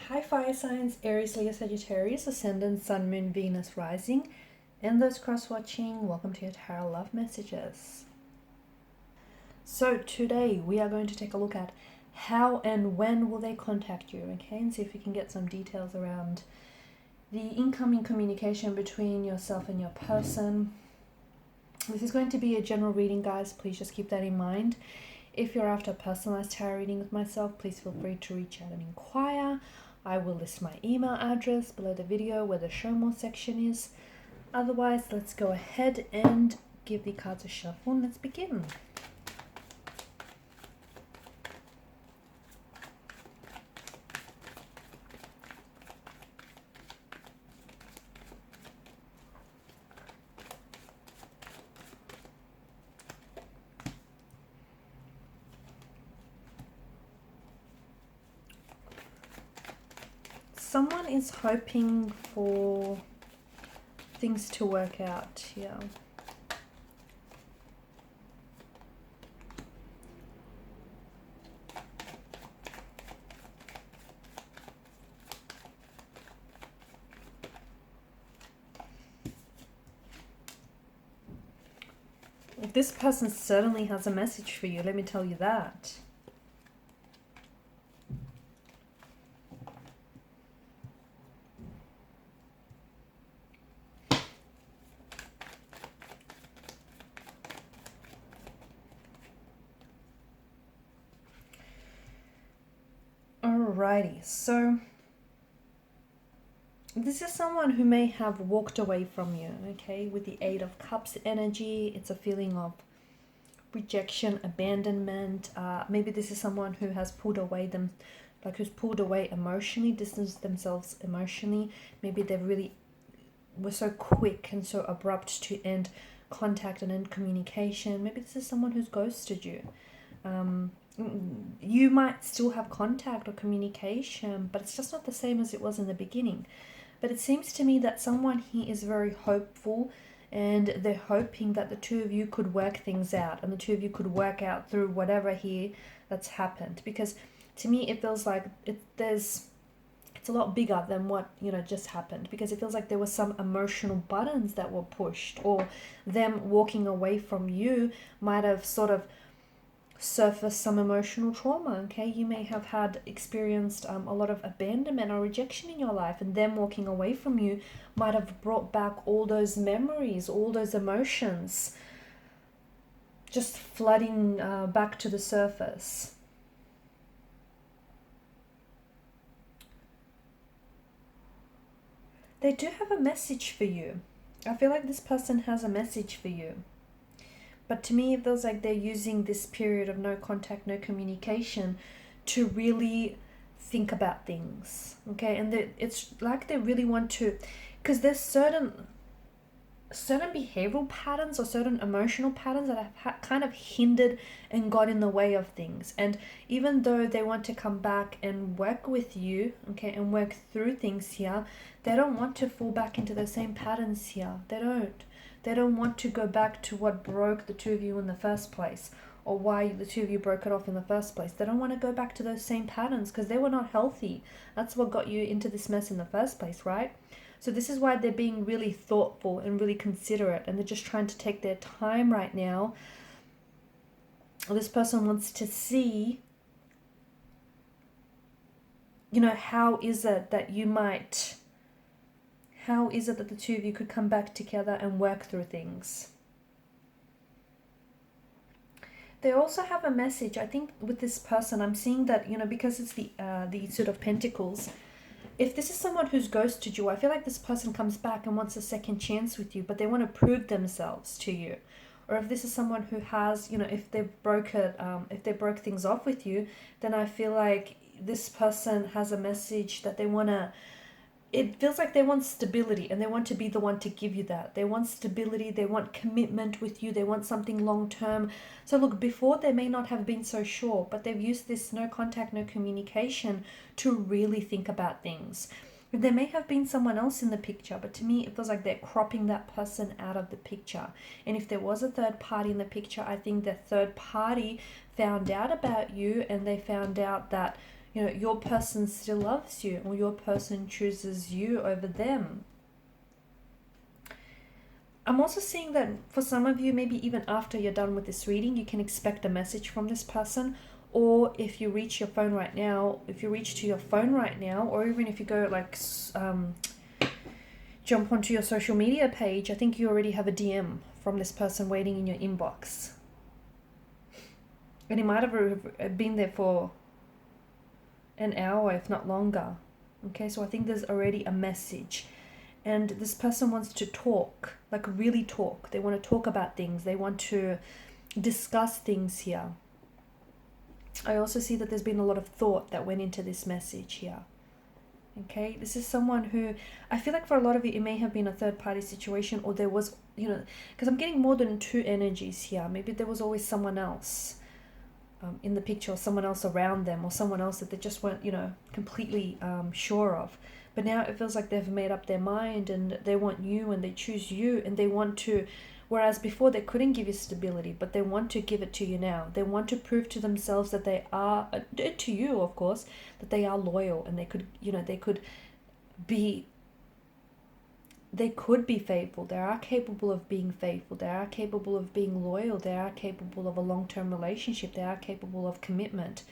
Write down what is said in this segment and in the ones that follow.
Hi fire signs, Aries, Leo, Sagittarius, Ascendant, Sun, Moon, Venus, Rising, and those cross-watching, welcome to your Tarot Love Messages. So today we are going to take a look at how and when will they contact you, okay, and see if we can get some details around the incoming communication between yourself and your person. This is going to be a general reading, guys. Please just keep that in mind. If you're after a personalized tarot reading with myself, please feel free to reach out and inquire. I will list my email address below the video where the show more section is. Otherwise, let's go ahead and give the cards a shuffle and let's begin. Someone is hoping for things to work out here. This person certainly has a message for you, let me tell you that. Alrighty, so this is someone who may have walked away from you, okay? With the Eight of Cups energy, it's a feeling of rejection, abandonment. Maybe this is someone who has pulled away who's pulled away emotionally, distanced themselves emotionally. Maybe they really were so quick and so abrupt to end contact and end communication. Maybe this is someone who's ghosted you. You might still have contact or communication, but it's just not the same as it was in the beginning. But it seems to me that someone here is very hopeful and they're hoping that the two of you could work things out and the two of you could work out through whatever here that's happened. Because to me, it feels like it's a lot bigger than what, just happened, because it feels like there were some emotional buttons that were pushed, or them walking away from you might have sort of surface some emotional trauma, okay? You may have experienced a lot of abandonment or rejection in your life, and them walking away from you might have brought back all those memories, all those emotions, just flooding back to the surface. They do have a message for you. I feel like this person has a message for you. But to me, it feels like they're using this period of no contact, no communication to really think about things, okay? And it's like they really want to, because there's certain behavioral patterns or certain emotional patterns that have kind of hindered and got in the way of things. And even though they want to come back and work with you, okay, and work through things here, they don't want to fall back into the same patterns here. They don't want to go back to what broke the two of you in the first place, or why the two of you broke it off in the first place. They don't want to go back to those same patterns because they were not healthy. That's what got you into this mess in the first place, right? So this is why they're being really thoughtful and really considerate, and they're just trying to take their time right now. This person wants to see, how is it that the two of you could come back together and work through things? They also have a message, I think, with this person. I'm seeing that, because it's the Suit of Pentacles. If this is someone who's ghosted you, I feel like this person comes back and wants a second chance with you, but they want to prove themselves to you. Or if this is someone who has, if they broke things off with you, then I feel like this person has a message that they want to, it feels like they want stability, and they want to be the one to give you that. They want stability, they want commitment with you, they want something long term. So look, before they may not have been so sure, but they've used this no contact, no communication to really think about things. There may have been someone else in the picture, but to me it feels like they're cropping that person out of the picture. And if there was a third party in the picture, I think the third party found out about you, and they found out that your person still loves you, or your person chooses you over them. I'm also seeing that for some of you, maybe even after you're done with this reading, you can expect a message from this person. Or if you reach your phone right now, or even if you go like jump onto your social media page, I think you already have a DM from this person waiting in your inbox. And it might have been there for an hour, if not longer. Okay, so I think there's already a message. And this person wants to talk, like really talk. They want to talk about things. They want to discuss things here. I also see that there's been a lot of thought that went into this message here. Okay, this is someone who, I feel like for a lot of you, it may have been a third party situation, or there was, because I'm getting more than two energies here. Maybe there was always someone else in the picture, or someone else around them, or someone else that they just weren't, completely sure of. But now it feels like they've made up their mind and they want you and they choose you and they want to, whereas before they couldn't give you stability, but they want to give it to you now. They want to prove to themselves that they are, to you of course, that they are loyal, and they could, they could be faithful. They are capable of being faithful. They are capable of being loyal. They are capable of a long-term relationship. They are capable of commitment.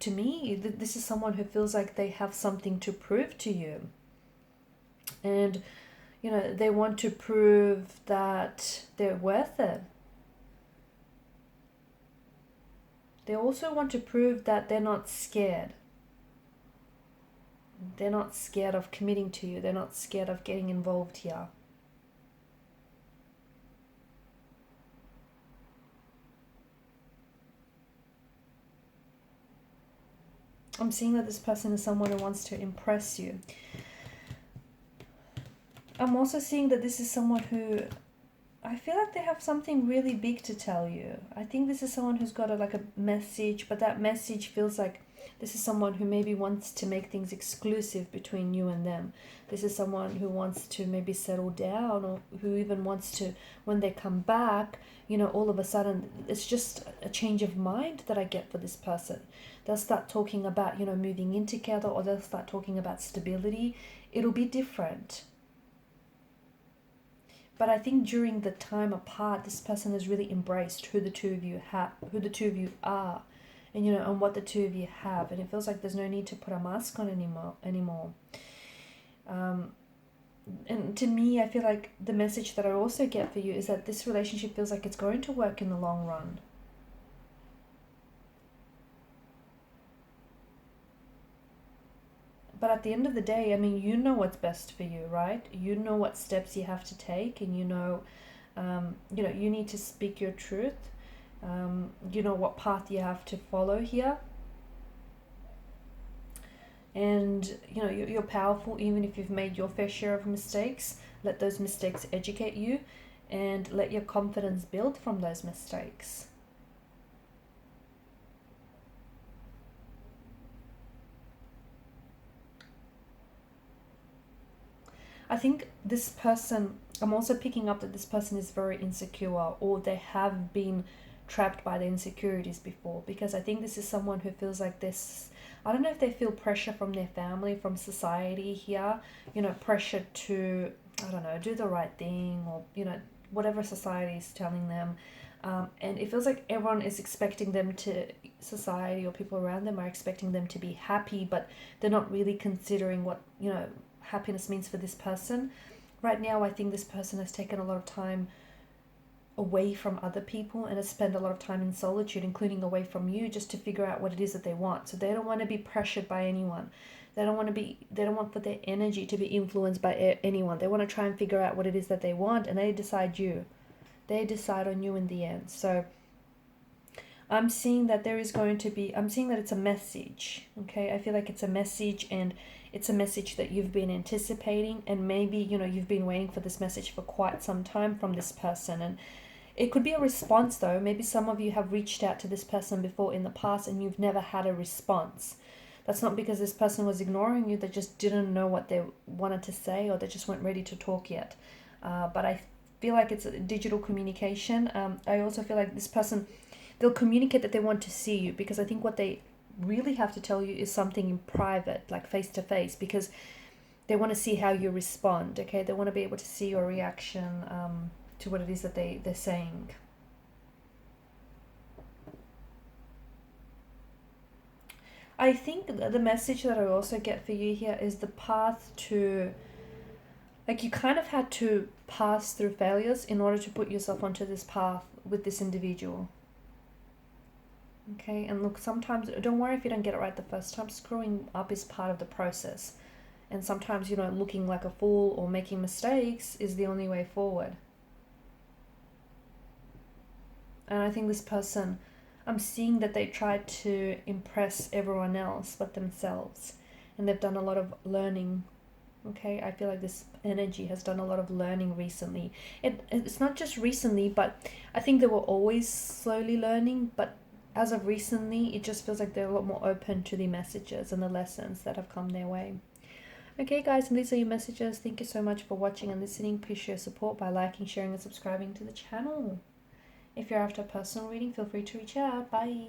To me, this is someone who feels like they have something to prove to you. And, they want to prove that they're worth it. They also want to prove that they're not scared. They're not scared of committing to you. They're not scared of getting involved here. I'm seeing that this person is someone who wants to impress you. I'm also seeing that this is someone who, I feel like they have something really big to tell you. I think this is someone who's got a message, but that message feels like this is someone who maybe wants to make things exclusive between you and them. This is someone who wants to maybe settle down, or who even wants to, when they come back, all of a sudden, it's just a change of mind that I get for this person. They'll start talking about, moving in together, or they'll start talking about stability. It'll be different. But I think during the time apart, this person has really embraced who the two of you are, and what the two of you have. And it feels like there's no need to put a mask on anymore. And to me, I feel like the message that I also get for you is that this relationship feels like it's going to work in the long run. But at the end of the day, you know what's best for you, right? You know what steps you have to take, and you need to speak your truth. You know what path you have to follow here. And, you're powerful even if you've made your fair share of mistakes. Let those mistakes educate you, and let your confidence build from those mistakes. I think this person, I'm also picking up that this person is very insecure, or they have been trapped by the insecurities before, because I think this is someone who feels like this, I don't know if they feel pressure from their family, from society here, pressure to, I don't know, do the right thing, or, whatever society is telling them. And it feels like everyone is expecting them to, society or people around them are expecting them to be happy, but they're not really considering what, happiness means for this person. Right now, I think this person has taken a lot of time away from other people and has spent a lot of time in solitude, including away from you, just to figure out what it is that they want. So they don't want to be pressured by anyone. They don't want for their energy to be influenced by anyone. They want to try and figure out what it is that they want, and they decide on you in the end. So I'm seeing that I'm seeing that it's a message, okay? I feel like it's a message, and it's a message that you've been anticipating, and maybe, you've been waiting for this message for quite some time from this person. And it could be a response though. Maybe some of you have reached out to this person before in the past and you've never had a response. That's not because this person was ignoring you. They just didn't know what they wanted to say, or they just weren't ready to talk yet. But I feel like it's a digital communication. I also feel like this person, they'll communicate that they want to see you, because I think what they really have to tell you is something in private, like face to face, because they want to see how you respond, okay? They want to be able to see your reaction to what it is that they're saying. I think the message that I also get for you here is the path to, like, you kind of had to pass through failures in order to put yourself onto this path with this individual. Okay, and look, sometimes, don't worry if you don't get it right the first time. Screwing up is part of the process. And sometimes, you know, looking like a fool or making mistakes is the only way forward. And I think this person, I'm seeing that they tried to impress everyone else but themselves. And they've done a lot of learning. Okay, I feel like this energy has done a lot of learning recently. It's not just recently, but I think they were always slowly learning. But as of recently, it just feels like they're a lot more open to the messages and the lessons that have come their way. Okay guys, and these are your messages. Thank you so much for watching and listening. Please show your support by liking, sharing and subscribing to the channel. If you're after a personal reading, feel free to reach out. Bye.